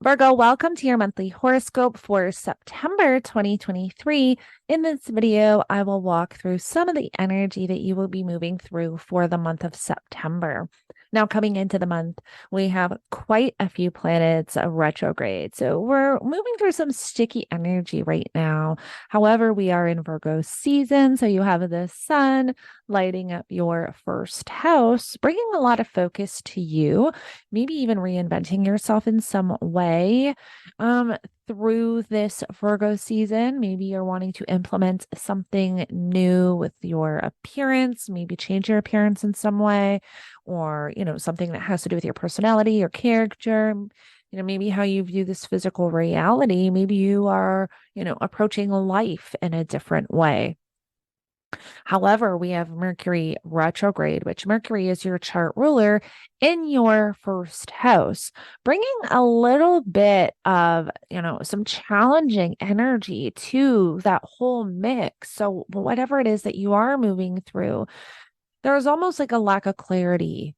Virgo, welcome to your monthly horoscope for September 2023. In this video, I will walk through some of the energy that you will be moving through for the month of September. Now, coming into the month, we have quite a few planets retrograde. So we're moving through some sticky energy right now. However, we are in Virgo season. So you have the sun lighting up your first house, bringing a lot of focus to you, maybe even reinventing yourself in some way through this Virgo season. Maybe you're wanting to implement something new with your appearance, maybe change your appearance in some way, or, something that has to do with your personality, your character, maybe how you view this physical reality. Maybe you are, approaching life in a different way. However, we have Mercury retrograde, which Mercury is your chart ruler in your first house, bringing a little bit of, some challenging energy to that whole mix. So, whatever it is that you are moving through, there's almost like a lack of clarity.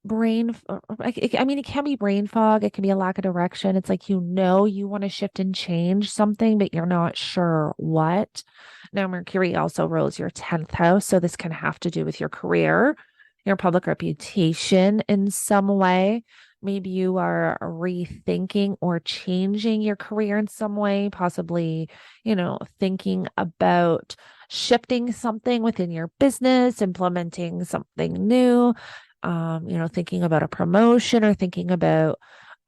It can be brain fog. It can be a lack of direction. It's like, you want to shift and change something, but you're not sure what. Now, Mercury also rules your 10th house. So this can have to do with your career, your public reputation in some way. Maybe you are rethinking or changing your career in some way, possibly, thinking about shifting something within your business, implementing something new, thinking about a promotion or thinking about,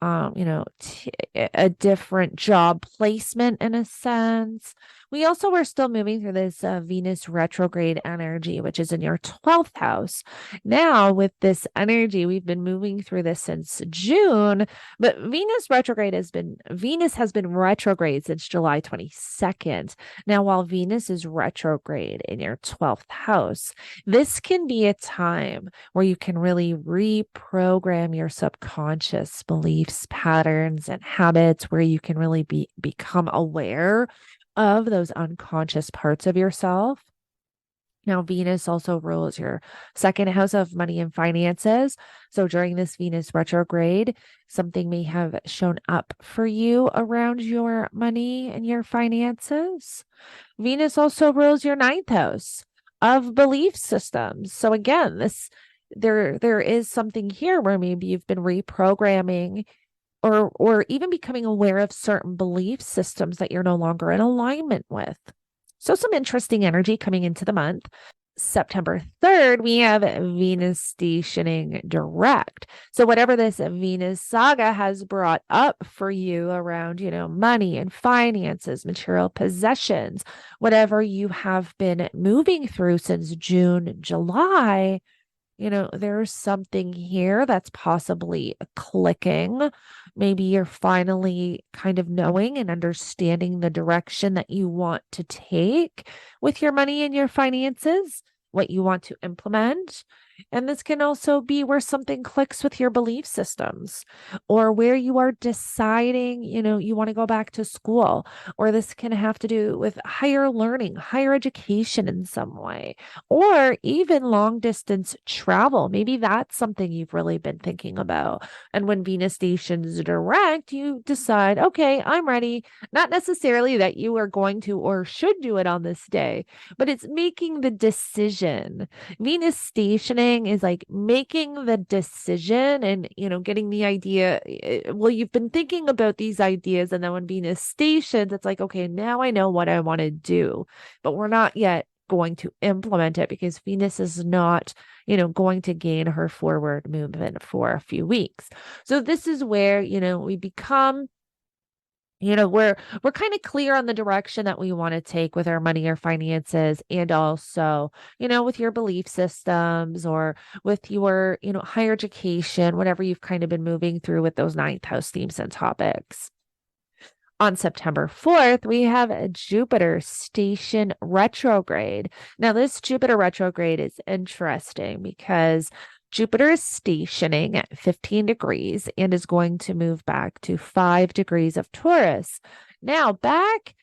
a different job placement in a sense. We also are still moving through this Venus retrograde energy, which is in your 12th house. Now, with this energy, we've been moving through this since June, but Venus has been retrograde since July 22nd. Now, while Venus is retrograde in your 12th house, this can be a time where you can really reprogram your subconscious beliefs, patterns, and habits, where you can really become aware of those unconscious parts of yourself. Now, Venus also rules your second house of money and finances. So during this Venus retrograde, something may have shown up for you around your money and your finances. Venus also rules your ninth house of belief systems. So again, there is something here where maybe you've been reprogramming or even becoming aware of certain belief systems that you're no longer in alignment with. So some interesting energy coming into the month. September 3rd, we have Venus stationing direct. So whatever this Venus saga has brought up for you around, money and finances, material possessions, whatever you have been moving through since June, July, there's something here that's possibly clicking. Maybe you're finally kind of knowing and understanding the direction that you want to take with your money and your finances, what you want to implement. And this can also be where something clicks with your belief systems, or where you are deciding, you want to go back to school, or this can have to do with higher learning, higher education in some way, or even long distance travel. Maybe that's something you've really been thinking about. And when Venus stations direct, you decide, okay, I'm ready. Not necessarily that you are going to or should do it on this day, but it's making the decision. Venus stationing is like making the decision and, getting the idea. Well, you've been thinking about these ideas, and then when Venus stations, it's like, okay, now I know what I want to do, but we're not yet going to implement it because Venus is not, going to gain her forward movement for a few weeks. So this is where, we become, we're kind of clear on the direction that we want to take with our money or finances, and also, with your belief systems, or with your, higher education, whatever you've kind of been moving through with those ninth house themes and topics. On September 4th, we have a Jupiter station retrograde. Now, this Jupiter retrograde is interesting because Jupiter is stationing at 15 degrees and is going to move back to 5 degrees of Taurus. Now, back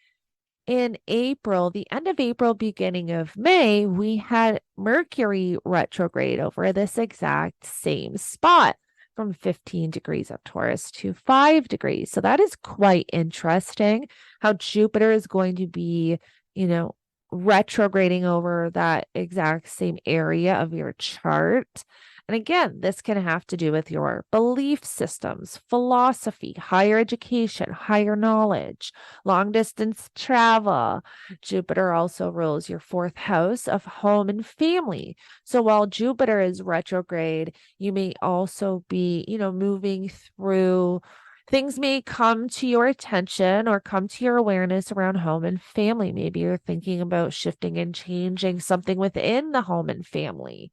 in April, the end of April, beginning of May, we had Mercury retrograde over this exact same spot. from 15 degrees of Taurus to 5 degrees. So that is quite interesting how Jupiter is going to be, you know, retrograding over that exact same area of your chart. And again, this can have to do with your belief systems, philosophy, higher education, higher knowledge, long distance travel. Jupiter also rules your fourth house of home and family. So while Jupiter is retrograde, you may also be, moving through things may come to your attention or come to your awareness around home and family. Maybe you're thinking about shifting and changing something within the home and family.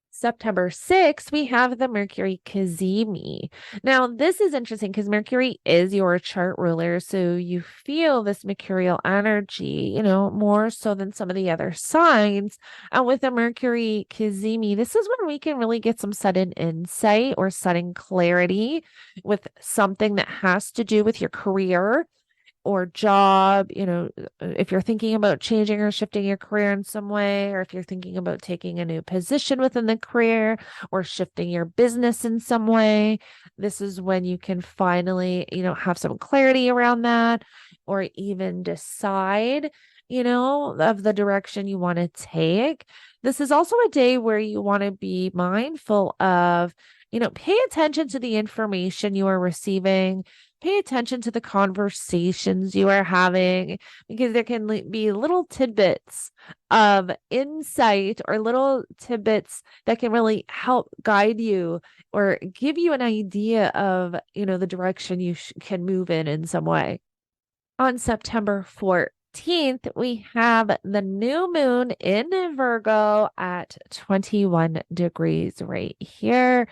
September 6th, we have the Mercury Cazimi. Now, this is interesting because Mercury is your chart ruler. So you feel this mercurial energy, more so than some of the other signs. And with the Mercury Cazimi, this is when we can really get some sudden insight or sudden clarity with something that has to do with your career or job, if you're thinking about changing or shifting your career in some way, or if you're thinking about taking a new position within the career or shifting your business in some way, this is when you can finally, have some clarity around that or even decide, of the direction you want to take. This is also a day where you want to be mindful of, pay attention to the information you are receiving. Pay attention to the conversations you are having because there can be little tidbits of insight or little tidbits that can really help guide you or give you an idea of, the direction you can move in some way. On September 14th, we have the new moon in Virgo at 21 degrees right here.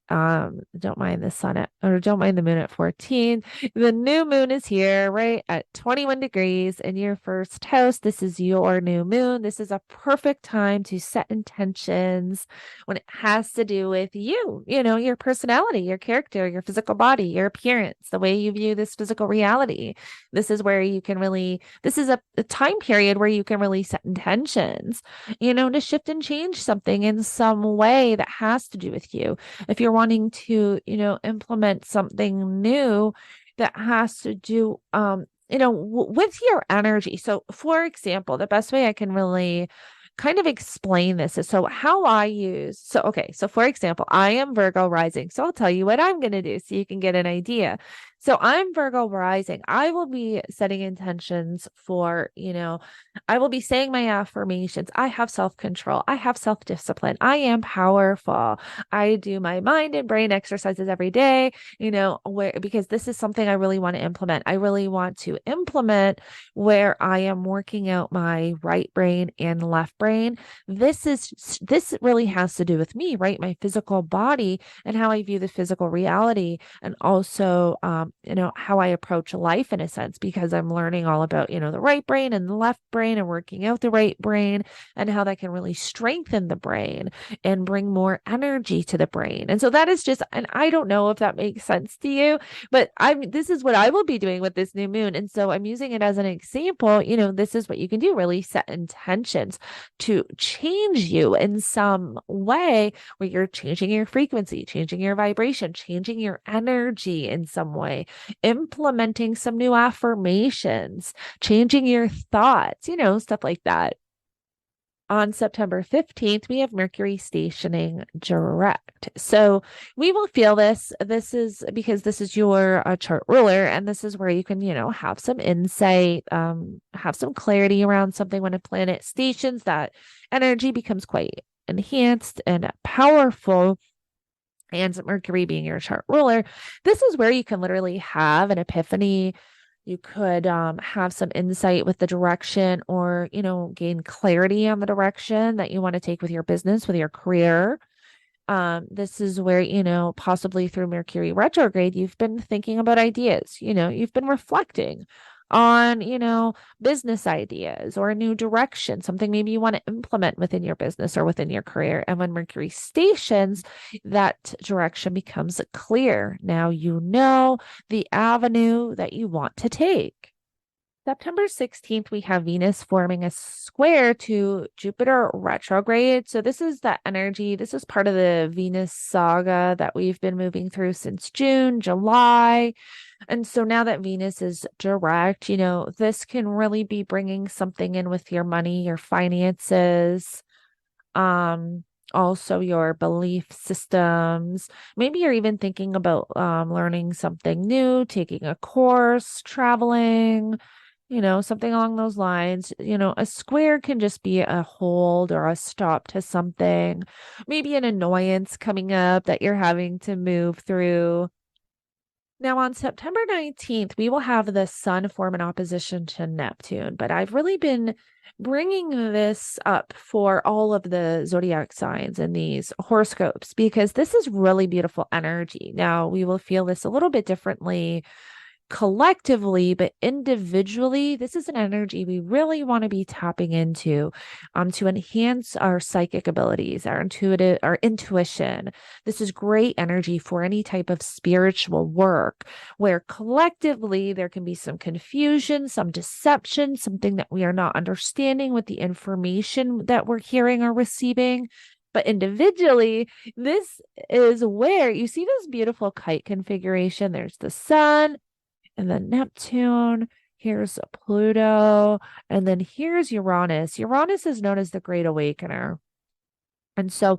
Don't mind the sun or don't mind the moon at 14. The new moon is here, right at 21 degrees in your first house. This is your new moon. This is a perfect time to set intentions when it has to do with you, your personality, your character, your physical body, your appearance, the way you view this physical reality. This is where you can really, this is a time period where you can really set intentions, to shift and change something in some way that has to do with you. If you're wanting to, implement something new that has to do, with your energy. So, for example, the best way I can really kind of explain this is so for example, I am Virgo rising. So I'll tell you what I'm going to do so you can get an idea. So I'm Virgo rising. I will be setting intentions for, I will be saying my affirmations. I have self-control. I have self-discipline. I am powerful. I do my mind and brain exercises every day, because this is something I really want to implement. I really want to implement where I am working out my right brain and left brain. This really has to do with me, right? My physical body and how I view the physical reality, and also, how I approach life in a sense, because I'm learning all about, the right brain and the left brain and working out the right brain and how that can really strengthen the brain and bring more energy to the brain. And so that is just, and I don't know if that makes sense to you, but this is what I will be doing with this new moon. And so I'm using it as an example, this is what you can do, really set intentions to change you in some way where you're changing your frequency, changing your vibration, changing your energy in some way, implementing some new affirmations, changing your thoughts, stuff like that. On September 15th, we have Mercury stationing direct. So we will feel this. This is because this is your chart ruler, and this is where you can, have some insight, have some clarity around something. When a planet stations, that energy becomes quite enhanced and powerful. And Mercury being your chart ruler, this is where you can literally have an epiphany. You could have some insight with the direction or, gain clarity on the direction that you want to take with your business, with your career. This is where, possibly through Mercury retrograde, you've been thinking about ideas, you've been reflecting on, business ideas or a new direction, something maybe you want to implement within your business or within your career. And when Mercury stations, that direction becomes clear. Now you know the avenue that you want to take. September 16th, we have Venus forming a square to Jupiter retrograde. So, this is that energy. This is part of the Venus saga that we've been moving through since June, July. And so, now that Venus is direct, this can really be bringing something in with your money, your finances, um, also your belief systems. Maybe you're even thinking about learning something new, taking a course, traveling, something along those lines. A square can just be a hold or a stop to something, maybe an annoyance coming up that you're having to move through. Now, on September 19th, we will have the sun form an opposition to Neptune, but I've really been bringing this up for all of the zodiac signs and these horoscopes because this is really beautiful energy. Now, we will feel this a little bit differently collectively, but individually, this is an energy we really want to be tapping into to enhance our psychic abilities, our intuition. This is great energy for any type of spiritual work where collectively there can be some confusion, some deception, something that we are not understanding with the information that we're hearing or receiving. But individually, this is where you see this beautiful kite configuration. There's the sun, and then Neptune, here's Pluto, and then here's Uranus. Uranus is known as the Great Awakener. And so,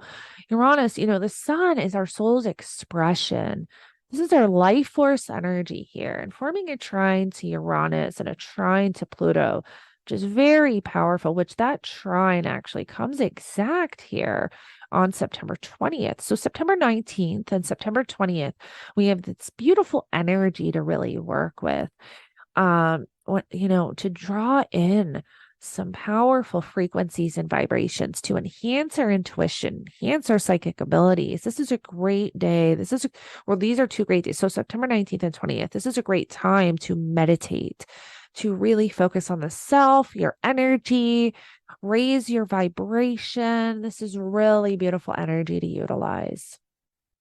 Uranus, the sun is our soul's expression. This is our life force energy here, and forming a trine to Uranus and a trine to Pluto, which is very powerful, which that trine actually comes exact here on September 20th. So September 19th and September 20th, we have this beautiful energy to really work with. To draw in some powerful frequencies and vibrations to enhance our intuition, enhance our psychic abilities. This is a great day. These are two great days. So September 19th and 20th, this is a great time to meditate, to really focus on the self, your energy, raise your vibration. This is really beautiful energy to utilize.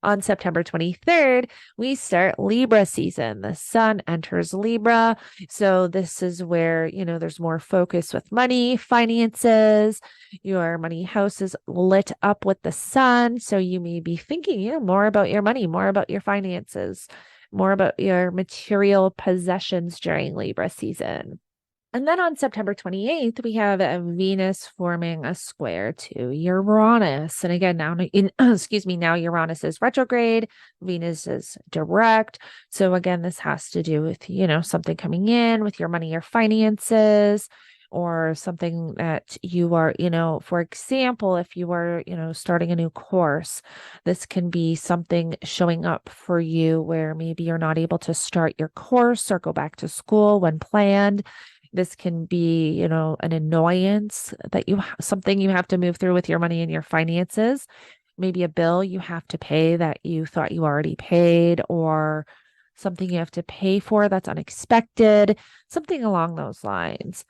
On September 23rd, we start Libra season. The sun enters Libra. So this is where, there's more focus with money, finances. Your money house is lit up with the sun. So you may be thinking, more about your money, more about your finances, more about your material possessions during Libra season. And then on September 28th, we have Venus forming a square to Uranus. And again, now Uranus is retrograde, Venus is direct. So again, this has to do with, something coming in with your money, your finances, or something that you are, for example, if you are, starting a new course, this can be something showing up for you where maybe you're not able to start your course or go back to school when planned. This can be, an annoyance that something you have to move through with your money and your finances. Maybe a bill you have to pay that you thought you already paid, or something you have to pay for that's unexpected, something along those lines.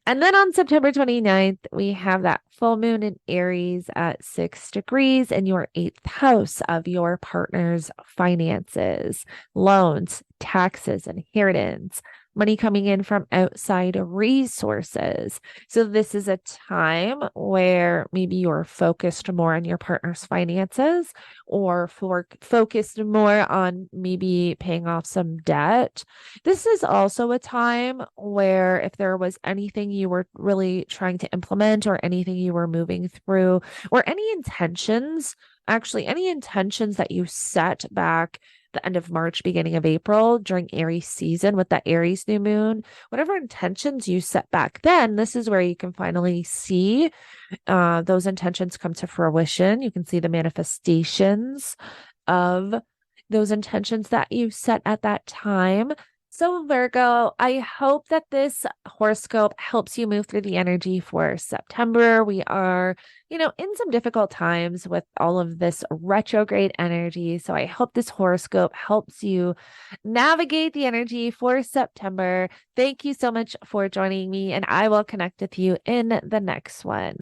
And then on September 29th, we have that full moon in Aries at 6 degrees in your 8th house of your partner's finances, loans, taxes, inheritance, money coming in from outside resources. So this is a time where maybe you're focused more on your partner's finances, or focused more on maybe paying off some debt. This is also a time where if there was anything you were really trying to implement, or anything you were moving through, or any intentions that you set back the end of March, beginning of April during Aries season with that Aries new moon, whatever intentions you set back then, this is where you can finally see those intentions come to fruition. You can see the manifestations of those intentions that you set at that time. So Virgo, I hope that this horoscope helps you move through the energy for September. We are, in some difficult times with all of this retrograde energy. So I hope this horoscope helps you navigate the energy for September. Thank you so much for joining me, and I will connect with you in the next one.